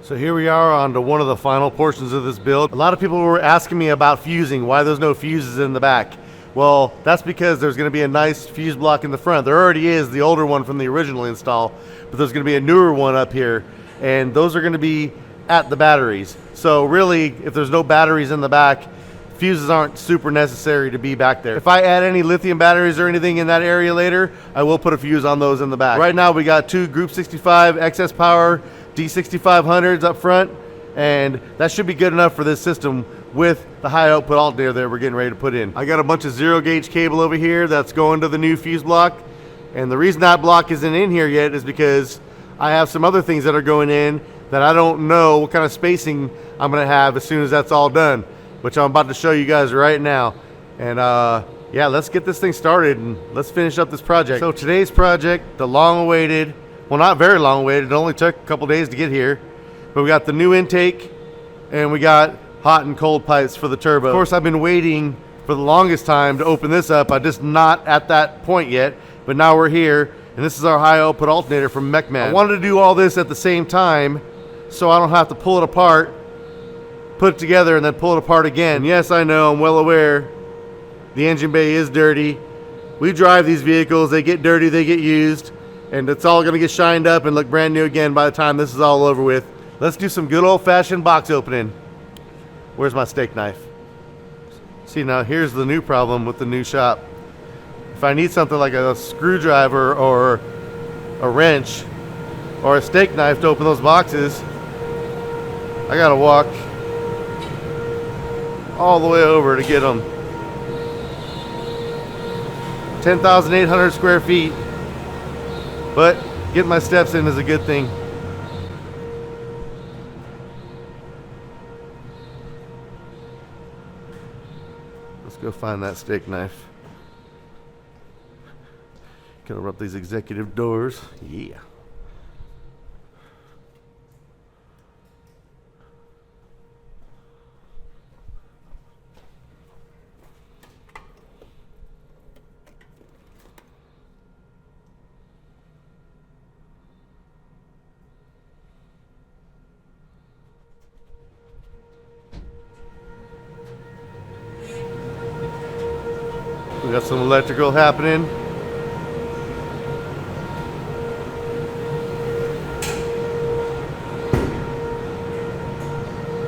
So here we are on to one of the final portions of this build. A lot of people were asking me about fusing, why there's no fuses in the back. Well, that's because there's going to be a nice fuse block in the front. There already is, the older one from the original install, but there's going to be a newer one up here, and those are going to be at the batteries. So really, if there's no batteries in the back, fuses aren't super necessary to be back there. If I add any lithium batteries or anything in that area later, I will put a fuse on those in the back. Right now we got two Group 65 excess power D6500s up front, and that should be good enough for this system with the high output alternator that we're getting ready to put in. I got a bunch of 0 gauge cable over here that's going to the new fuse block, and the reason that block isn't in here yet is because I have some other things that are going in that I don't know what kind of spacing I'm gonna have as soon as that's all done, which I'm about to show you guys right now. And yeah, let's get this thing started and let's finish up this project. So today's project, the long-awaited, well, not very long-awaited, it only took a couple days to get here, but we got the new intake and we got hot and cold pipes for the turbo. Of course, I've been waiting for the longest time to open this up. I'm just not at that point yet, but now we're here, and this is our high output alternator from MechMan. I wanted to do all this at the same time so I don't have to pull it apart, put it together, and then pull it apart again. And yes, I know, I'm well aware, the engine bay is dirty. We drive these vehicles, they get dirty, they get used, and it's all gonna get shined up and look brand new again by the time this is all over with. Let's do some good old-fashioned box opening. Where's my steak knife? See, now here's the new problem with the new shop. If I need something like a screwdriver or a wrench or a steak knife to open those boxes, I gotta walk all the way over to get them. 10,800 square feet, but getting my steps in is a good thing. Let's go find that steak knife. Gonna rub these executive doors. Yeah. We got some electrical happening.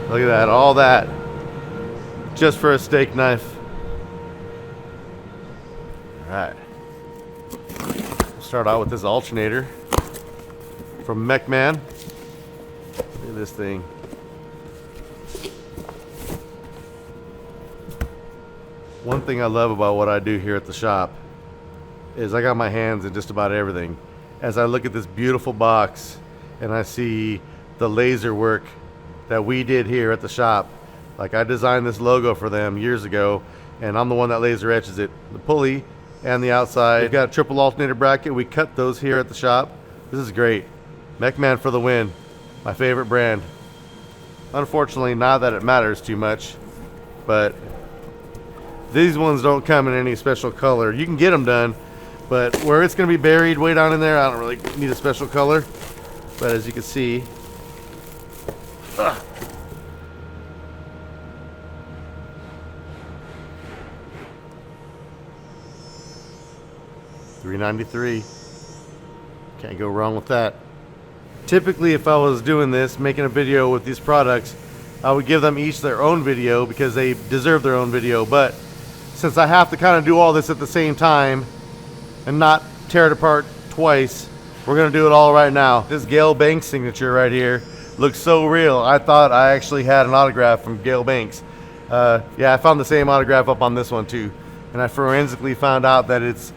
Look at that, all that just for a steak knife. All right. We'll start out with this alternator from MechMan. Look at this thing. One thing I love about what I do here at the shop is I got my hands in just about everything. As I look at this beautiful box and I see the laser work that we did here at the shop, like I designed this logo for them years ago, and I'm the one that laser etches it. The pulley and the outside. We've got a triple alternator bracket. We cut those here at the shop. This is great. MechMan for the win. My favorite brand. Unfortunately, not that it matters too much, but these ones don't come in any special color. You can get them done, but where it's going to be buried way down in there, I don't really need a special color. But as you can see, $393. Can't go wrong with that. Typically, if I was doing this, making a video with these products, I would give them each their own video because they deserve their own video. But since I have to kind of do all this at the same time and not tear it apart twice, we're gonna do it all right now. This Gail Banks signature right here looks so real. I thought I actually had an autograph from Gail Banks. Yeah, I found the same autograph up on this one too, and I forensically found out that it's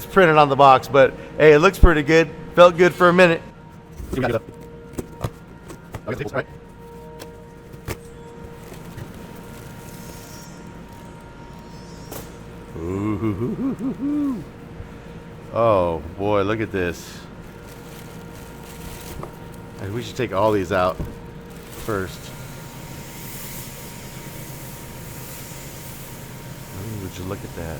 printed on the box, but hey, it looks pretty good. Felt good for a minute. Ooh. Oh boy, look at this. We should take all these out first. Ooh, would you look at that?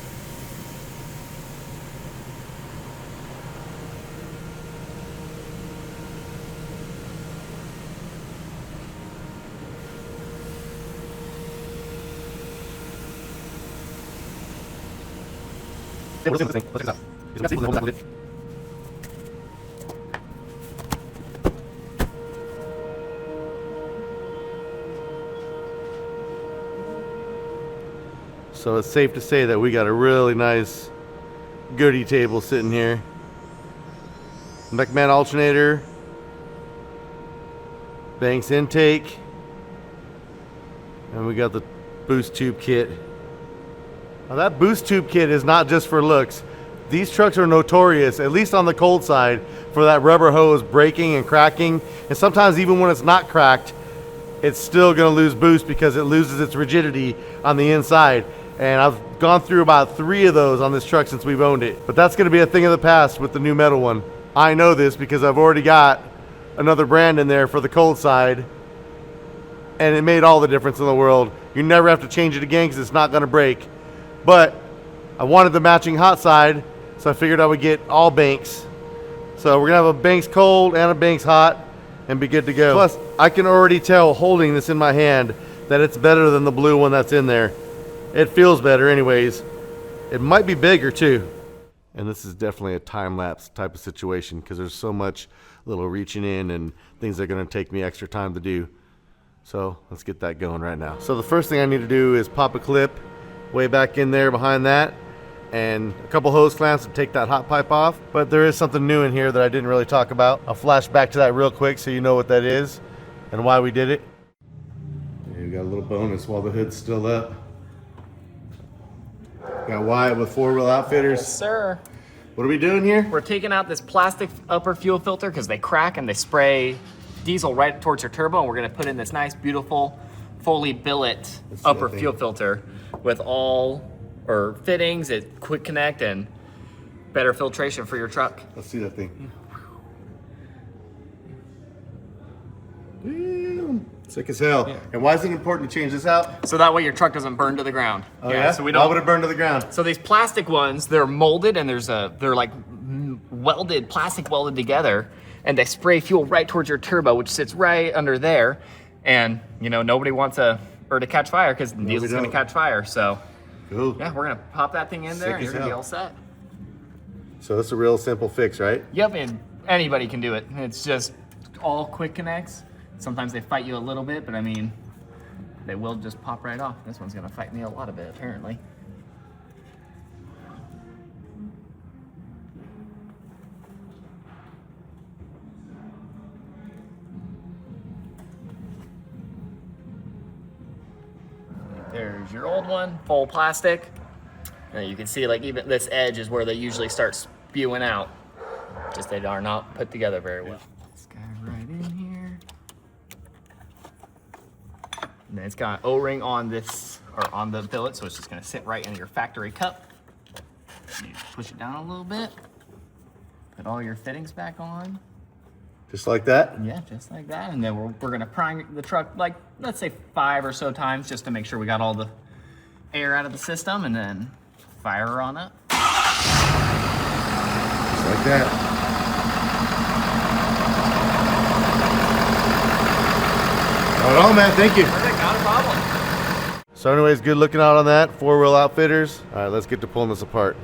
So it's safe to say that we got a really nice goodie table sitting here. McMahon alternator, Banks intake, and we got the boost tube kit. Now that boost tube kit is not just for looks. These trucks are notorious, at least on the cold side, for that rubber hose breaking and cracking. And sometimes even when it's not cracked, it's still gonna lose boost because it loses its rigidity on the inside. And I've gone through about 3 of those on this truck since we've owned it. But that's gonna be a thing of the past with the new metal one. I know this because I've already got another brand in there for the cold side, and it made all the difference in the world. You never have to change it again because it's not gonna break. But I wanted the matching hot side, so I figured I would get all Banks. So we're gonna have a Banks cold and a Banks hot and be good to go. Plus, I can already tell holding this in my hand that it's better than the blue one that's in there. It feels better anyways. It might be bigger too. And this is definitely a time-lapse type of situation because there's so much little reaching in and things that are gonna take me extra time to do. So let's get that going right now. So the first thing I need to do is pop a clip way back in there behind that and a couple hose clamps to take that hot pipe off. But there is something new in here that I didn't really talk about. I'll flash back to that real quick so you know what that is and why we did it. Yeah, we got a little bonus while the hood's still up. Got Wyatt with 4-wheel outfitters. Yes, sir. What are we doing here? We're taking out this plastic upper fuel filter because they crack and they spray diesel right towards your turbo, and we're gonna put in this nice, beautiful, fully billet upper fuel filter with all fittings, quick connect, and better filtration for your truck. Let's see that thing. Sick as hell. Yeah. And why is it important to change this out? So that way your truck doesn't burn to the ground. Oh yeah? So we don't. Why would it burn to the ground? So these plastic ones, they're molded and they're like welded, plastic welded together, and they spray fuel right towards your turbo, which sits right under there. And you know, nobody wants to catch fire because the diesel's gonna catch fire. So cool. Yeah, we're gonna pop that thing in there and you're gonna be all set. So that's a real simple fix, right? Yep, and anybody can do it. It's just all quick connects. Sometimes they fight you a little bit, but I mean, they will just pop right off. This one's gonna fight me a lot of it, apparently. There's your old one, full plastic. And you can see like even this edge is where they usually start spewing out. Just they are not put together very well. This guy right in here. And then it's got an O-ring on this, or on the billet, so it's just gonna sit right in your factory cup. You push it down a little bit. Put all your fittings back on. Just like that? Yeah, just like that. And then we're gonna prime the truck like, let's say 5 or so times just to make sure we got all the air out of the system, and then fire her on up. Just like that. Right on, man. Thank you. Perfect, not a problem. So anyways, good looking out on that. 4-wheel outfitters. All right, let's get to pulling this apart.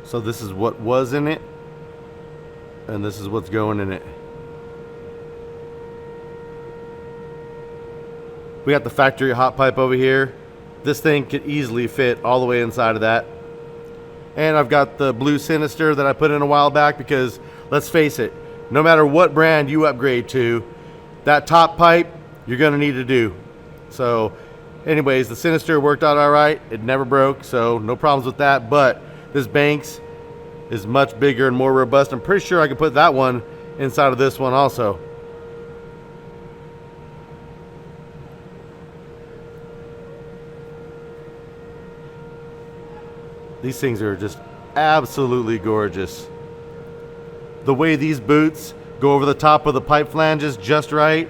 So this is what was in it, and this is what's going in it. We got the factory hot pipe over here. This thing could easily fit all the way inside of that. And I've got the blue Sinister that I put in a while back because, let's face it, no matter what brand you upgrade to, that top pipe you're gonna need to do. So anyways, the Sinister worked out all right. It never broke, so no problems with that. But this Banks is much bigger and more robust. I'm pretty sure I could put that one inside of this one also. These things are just absolutely gorgeous. The way these boots go over the top of the pipe flanges just right.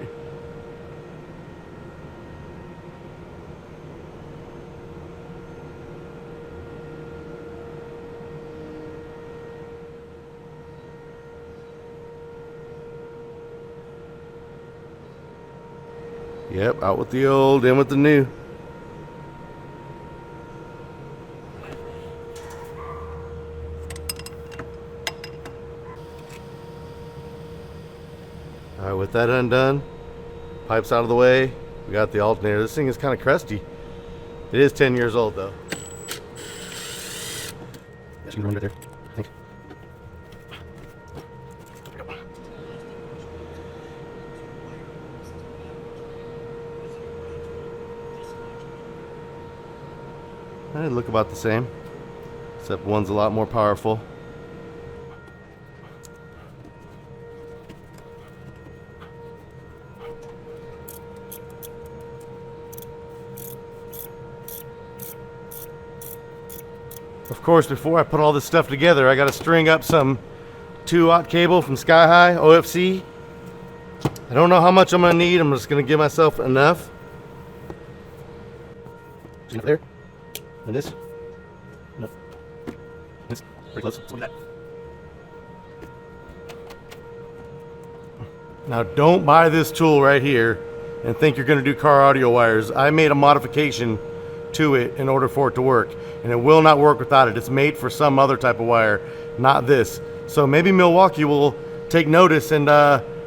Yep, out with the old, in with the new. All right, with that undone, pipes out of the way, we got the alternator. This thing is kind of crusty. It is 10 years old though. Yeah, she can run right there, I think. They look about the same, except one's a lot more powerful. Of course, before I put all this stuff together, I got to string up some 2-aught cable from Sky High OFC. I don't know how much I'm going to need. I'm just going to give myself enough. Enough there. And this. No. This. Pretty close. Look at that. Now, don't buy this tool right here and think you're going to do car audio wires. I made a modification to it in order for it to work, and it will not work without it. It's made for some other type of wire, not this. So maybe Milwaukee will take notice and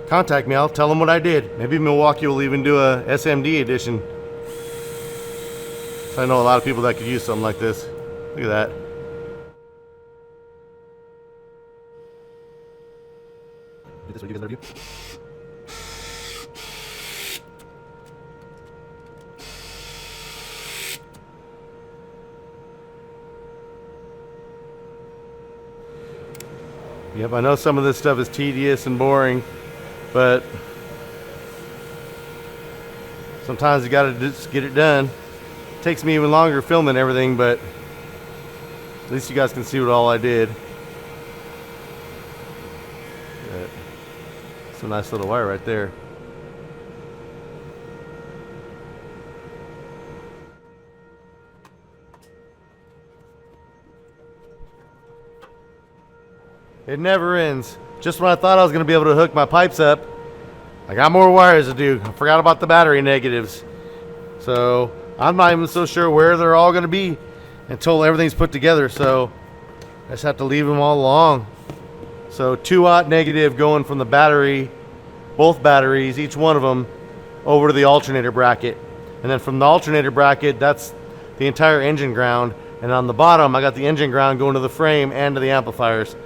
contact me. I'll tell them what I did. Maybe Milwaukee will even do a SMD edition. I know a lot of people that could use something like this. Look at that. Do this, will you guys review? Yep, I know some of this stuff is tedious and boring, but sometimes you gotta just get it done. It takes me even longer filming everything, but at least you guys can see what all I did. It's a nice little wire right there. It never ends. Just when I thought I was going to be able to hook my pipes up, I got more wires to do. I forgot about the battery negatives. So I'm not even so sure where they're all going to be until everything's put together. So I just have to leave them all along. So 2-aught negative going from the battery, both batteries, each one of them, over to the alternator bracket. And then from the alternator bracket, that's the entire engine ground. And on the bottom, I got the engine ground going to the frame and to the amplifiers.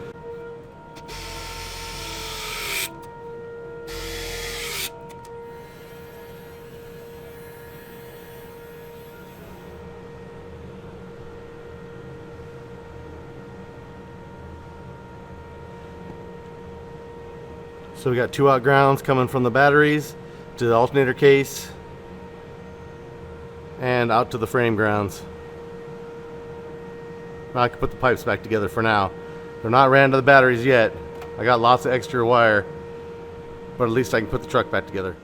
So we got 2-aught grounds coming from the batteries to the alternator case and out to the frame grounds. Now I can put the pipes back together for now. They're not ran to the batteries yet. I got lots of extra wire, but at least I can put the truck back together.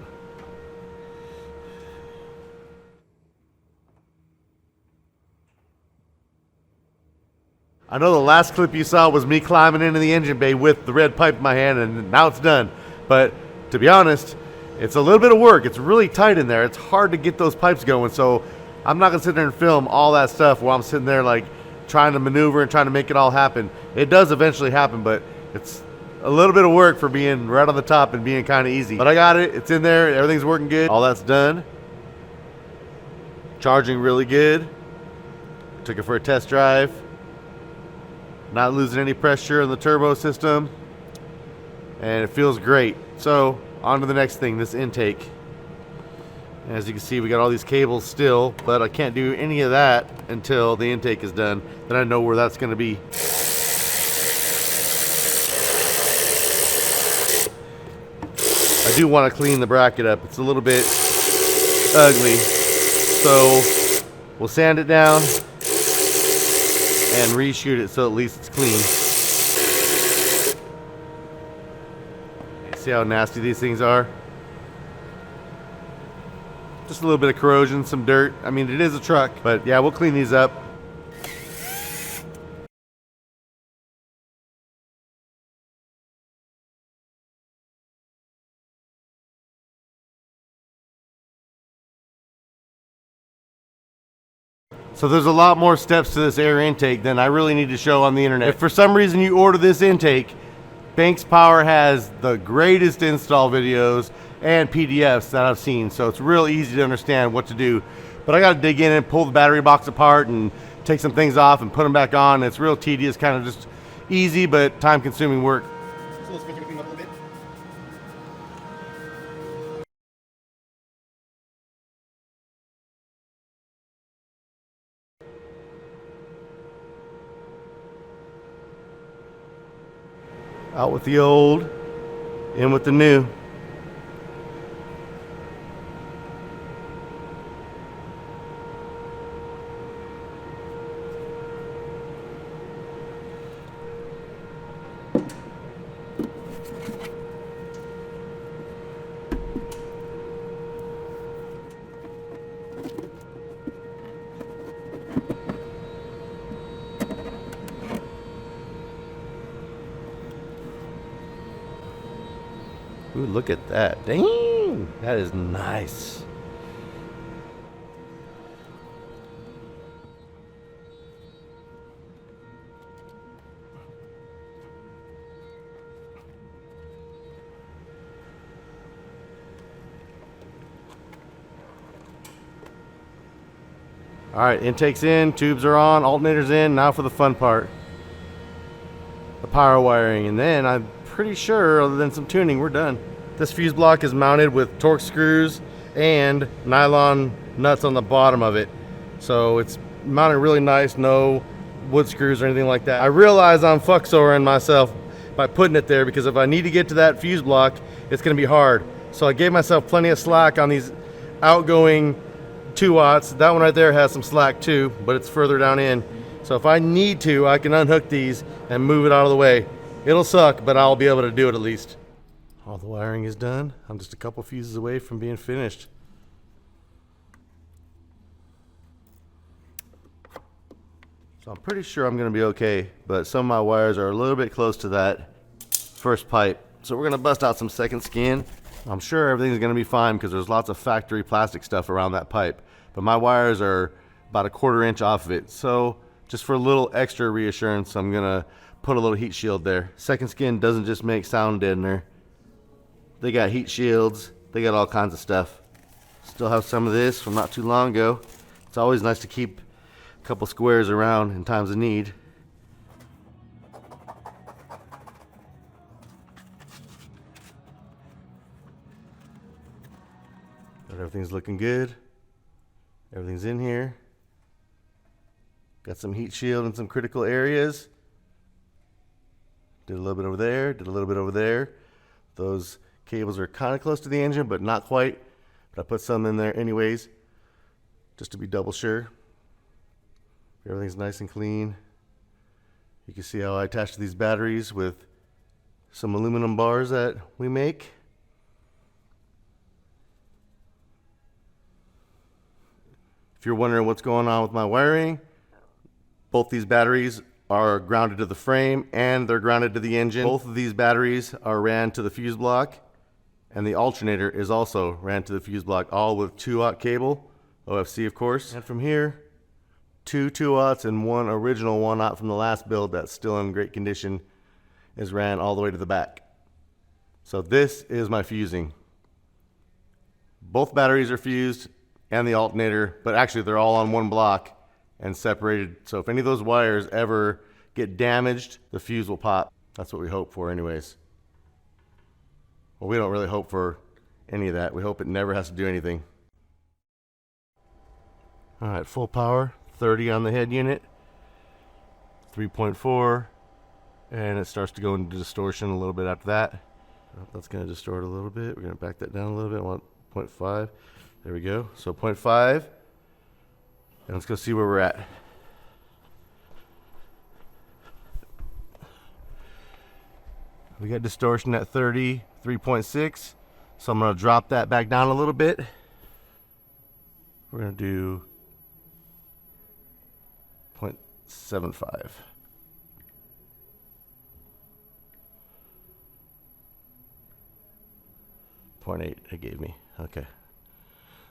I know the last clip you saw was me climbing into the engine bay with the red pipe in my hand, and now it's done. But to be honest, it's a little bit of work. It's really tight in there. It's hard to get those pipes going. So I'm not gonna sit there and film all that stuff while I'm sitting there like trying to maneuver and trying to make it all happen. It does eventually happen, but it's a little bit of work for being right on the top and being kind of easy. But I got it. It's in there. Everything's working good. All that's done. Charging really good. Took it for a test drive. Not losing any pressure in the turbo system, and it feels great. So on to the next thing, this intake. As you can see, we got all these cables still, but I can't do any of that until the intake is done. Then I know where that's going to be. I do want to clean the bracket up. It's a little bit ugly. So we'll sand it down and reshoot it so at least it's clean. See how nasty these things are? Just a little bit of corrosion, some dirt. I mean, it is a truck, but yeah, we'll clean these up. So there's a lot more steps to this air intake than I really need to show on the internet. If for some reason you order this intake, Banks Power has the greatest install videos and PDFs that I've seen, so it's real easy to understand what to do. But I got to dig in and pull the battery box apart and take some things off and put them back on. It's real tedious, kind of just easy but time-consuming work. So let's make everything up a little bit. Out with the old, in with the new. Ooh, look at that. Dang, that is nice. All right, intake's in, tubes are on, alternator's in. Now for the fun part, the power wiring. And then I'm pretty sure, other than some tuning, we're done. This fuse block is mounted with Torx screws and nylon nuts on the bottom of it. So it's mounted really nice, no wood screws or anything like that. I realize I'm fuck-soring myself by putting it there, because if I need to get to that fuse block, it's gonna be hard. So I gave myself plenty of slack on these outgoing 2 watts. That one right there has some slack too, but it's further down in. So if I need to, I can unhook these and move it out of the way. It'll suck, but I'll be able to do it at least. All the wiring is done. I'm just a couple fuses away from being finished. So I'm pretty sure I'm gonna be okay, but some of my wires are a little bit close to that first pipe. So we're gonna bust out some second skin. I'm sure everything's gonna be fine because there's lots of factory plastic stuff around that pipe, but my wires are about 1/4 inch off of it. So just for a little extra reassurance, I'm gonna put a little heat shield there. Second skin doesn't just make sound deadener. They got heat shields, they got all kinds of stuff. Still have some of this from not too long ago. It's always nice to keep a couple squares around in times of need. But everything's looking good. Everything's in here. Got some heat shield in some critical areas. Did a little bit over there, did a little bit over there. Those cables are kind of close to the engine, but not quite. But I put some in there anyways, just to be double sure. Everything's nice and clean. You can see how I attached these batteries with some aluminum bars that we make. If you're wondering what's going on with my wiring, both these batteries are grounded to the frame and they're grounded to the engine. Both of these batteries are ran to the fuse block, and the alternator is also ran to the fuse block, all with 2-aught cable, OFC of course. And from here, 2 2-aughts and 1 original 1-aught from the last build that's still in great condition is ran all the way to the back. So this is my fusing. Both batteries are fused and the alternator, but actually they're all on one block and separated. So if any of those wires ever get damaged, the fuse will pop. That's what we hope for anyways. Well, we don't really hope for any of that. We hope it never has to do anything. All right, full power, 30 on the head unit, 3.4, and it starts to go into distortion a little bit after that. That's going to distort a little bit. We're going to back that down a little bit. I want 0.5. There we go. So 0.5, and let's go see where we're at. We got distortion at 30, 3.6. So I'm going to drop that back down a little bit. We're going to do 0.75. 0.8 it gave me. Okay.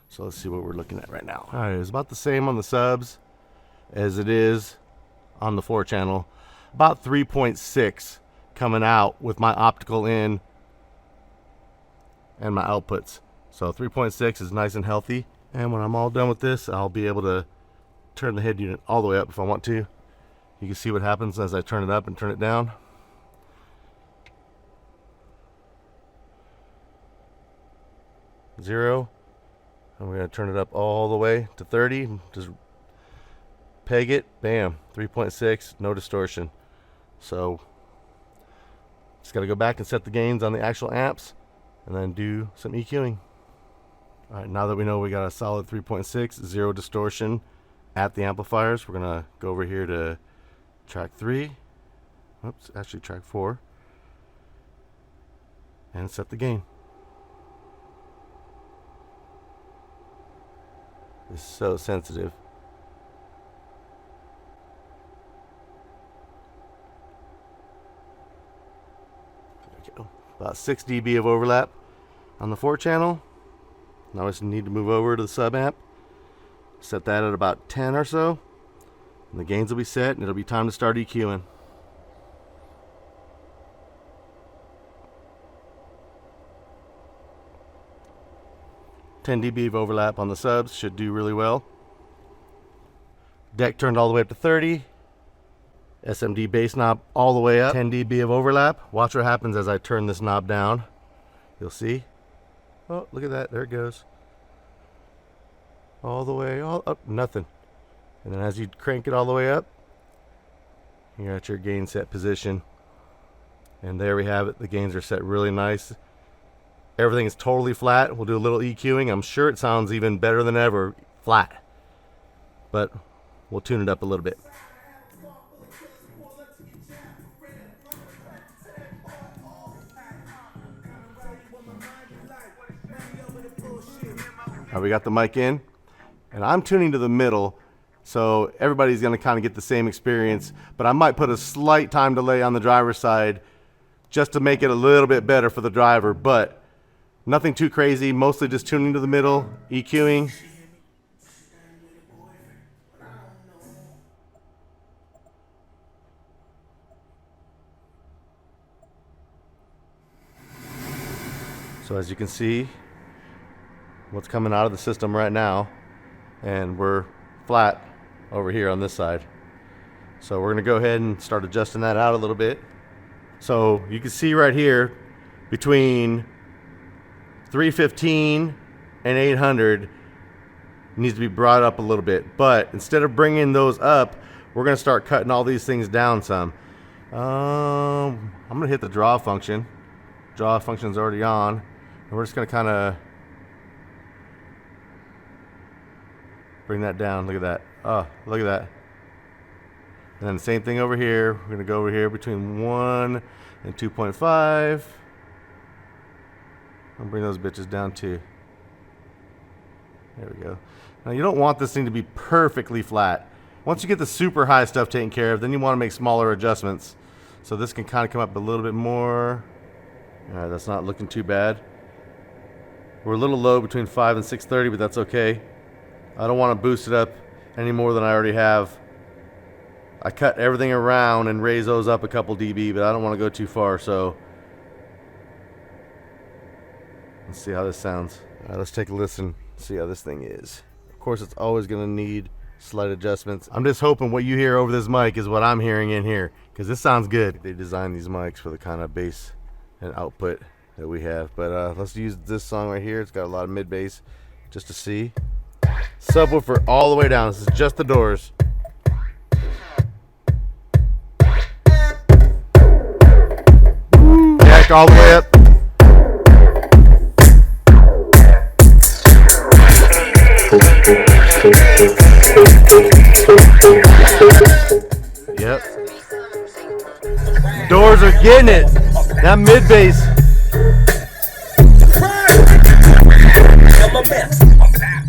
So let's see what we're looking at right now. All right, it's about the same on the subs as it is on the 4-channel. About 3.6 coming out with my optical in and my outputs. So 3.6 is nice and healthy. And when I'm all done with this, I'll be able to turn the head unit all the way up if I want to. You can see what happens as I turn it up and turn it down. Zero. And we're going to turn it up all the way to 30. Just peg it. Bam. 3.6. No distortion. So just got to go back and set the gains on the actual amps and then do some EQing. All right, now that we know we got a solid 3.6, zero distortion at the amplifiers, we're going to go over here to track 3. Oops, actually track 4. And set the gain. It's so sensitive. There we go. About 6 dB of overlap on the 4-channel. Now I just need to move over to the sub amp. Set that at about 10 or so. And the gains will be set and it'll be time to start EQing. (10 dB of overlap on the subs should do really well. Deck turned all the way up to 30. SMD bass knob all the way up. 10 dB of overlap. Watch what happens as I turn this knob down. You'll see. Oh, look at that. There it goes. All the way, all up, nothing. And then as you crank it all the way up, you're at your gain set position. And there we have it. The gains are set really nice. Everything is totally flat. We'll do a little EQing. I'm sure it sounds even better than ever flat. But we'll tune it up a little bit. All right, we got the mic in, and I'm tuning to the middle, so everybody's going to kind of get the same experience, but I might put a slight time delay on the driver's side just to make it a little bit better for the driver, but nothing too crazy, mostly just tuning to the middle, EQing. So as you can see, what's coming out of the system right now, and we're flat over here on this side. So we're gonna go ahead and start adjusting that out a little bit. So you can see right here between 315 and 800 needs to be brought up a little bit, but instead of bringing those up, we're gonna start cutting all these things down some. I'm gonna hit the draw function. Draw function's already on, and we're just gonna kind of bring that down. Look at that. Oh, look at that. And then the same thing over here. We're going to go over here between 1 and 2.5. I'll bring those bitches down too. There we go. Now you don't want this thing to be perfectly flat. Once you get the super high stuff taken care of, then you want to make smaller adjustments. So this can kind of come up a little bit more. All right, that's not looking too bad. We're a little low between 5 and 630, but that's okay. I don't want to boost it up any more than I already have. I cut everything around and raise those up a couple dB, but I don't want to go too far, so let's see how this sounds. All right, let's take a listen, see how this thing is. Of course, it's always going to need slight adjustments. I'm just hoping what you hear over this mic is what I'm hearing in here, because this sounds good. They designed these mics for the kind of bass and output that we have, but let's use this song right here. It's got a lot of mid bass just to see. Subwoofer all the way down. This is just the doors. Deck all the way up. Yep. Doors are getting it. That mid bass.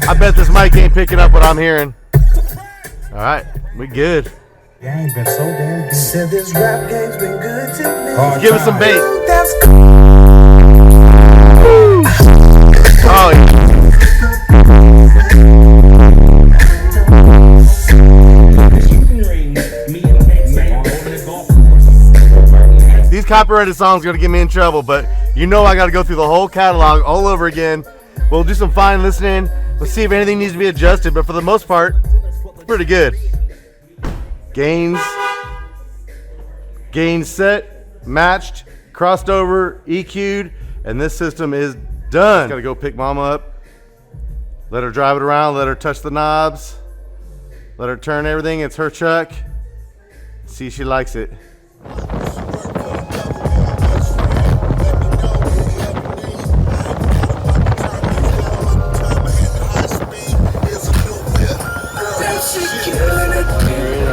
I bet this mic ain't picking up what I'm hearing. All right, we good. Let's give us some bait. Oh, yeah. These copyrighted songs are gonna get me in trouble, but you know I gotta go through the whole catalog all over again. We'll do some fine listening. Let's see if anything needs to be adjusted, but for the most part, it's pretty good. Gains set, matched, crossed over, EQ'd, and this system is done. Gotta go pick mama up, let her drive it around, let her touch the knobs, let her turn everything. It's her truck. See if she likes it.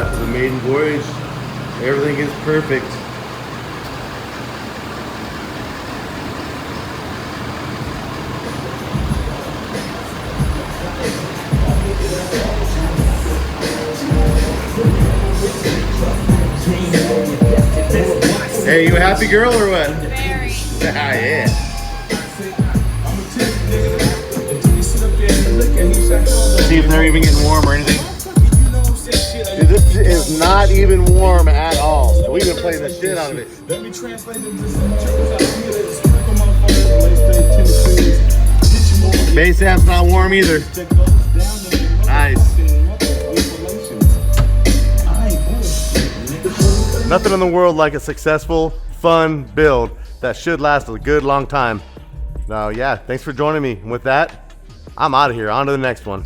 The maiden voyage, everything is perfect. Hey, you a happy girl or what? Very. Ah, yeah. See if they're even getting warm or anything. Dude, this is not even warm at all. We've been playing the shit out of it. Bass amp's not warm either. Nice. Nothing in the world like a successful, fun build that should last a good long time. Now, yeah, thanks for joining me. And with that, I'm out of here. On to the next one.